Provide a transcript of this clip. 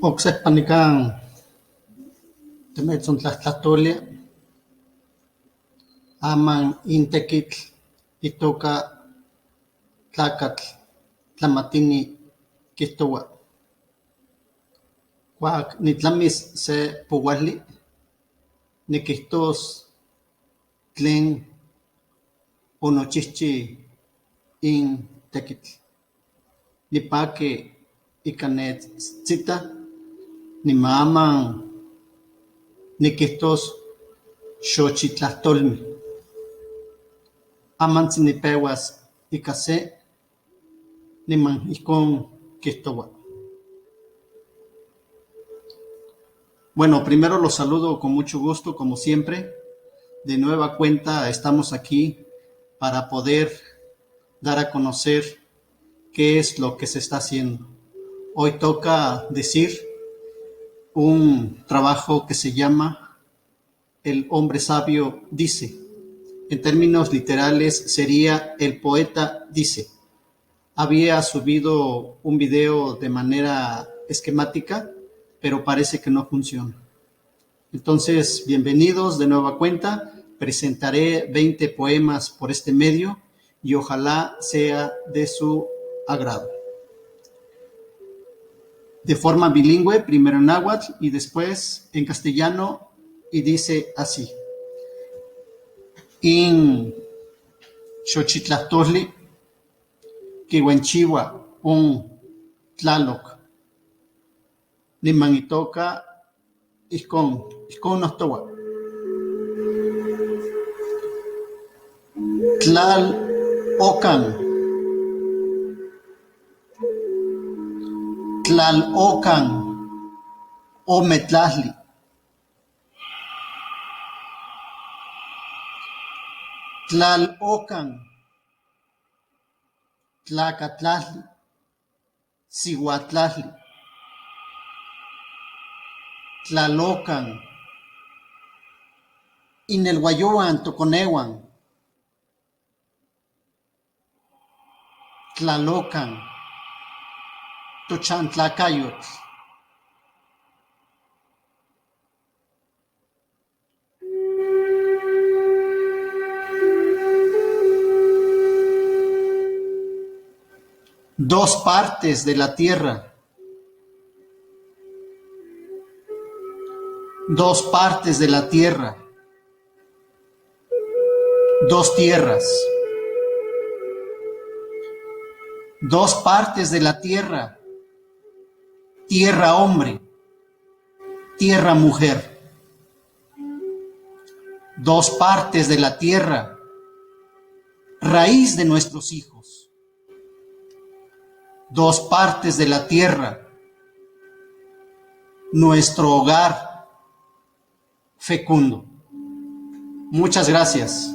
Ocsejpa nikan timetzontlajtlatolia aman intekitl itoka tlakatl tlamatini kijtoua. Kuak nitlamis se pouali nikijtos tlen onochijchi in tekitl. Nipaki ika nechtzita niman aman nikijtos xochitlahtolmi. Amantzi nipeuas ika se niman ijkon kijtoua. Bueno, primero los saludo con mucho gusto, como siempre. De nueva cuenta estamos aquí para poder dar a conocer qué es lo que se está haciendo. Hoy toca decir un trabajo que se llama El hombre sabio dice. En términos literales sería El poeta dice. Había subido un video de manera esquemática, pero parece que no funciona. Entonces, bienvenidos de nueva cuenta. Presentaré 20 poemas por este medio y ojalá sea de su agrado. De forma bilingüe, primero en náhuatl y después en castellano, y dice así. In xochitlahtoli kiuenchiua un tlaloc niman itoka ijkon nohtoua. Tlal'ocan ome tlahli. Tlal'ocan tlacatlahli siuatlahli. Tlalocan inelhuayouan toconeuan. Tlalocan tochantlacayotl. Dos partes de la tierra. Dos partes de la tierra. Dos tierras. Dos partes de la tierra. Tierra hombre. Tierra mujer. Dos partes de la tierra. Raíz de nuestros hijos. Dos partes de la tierra. Nuestro hogar fecundo. Muchas gracias.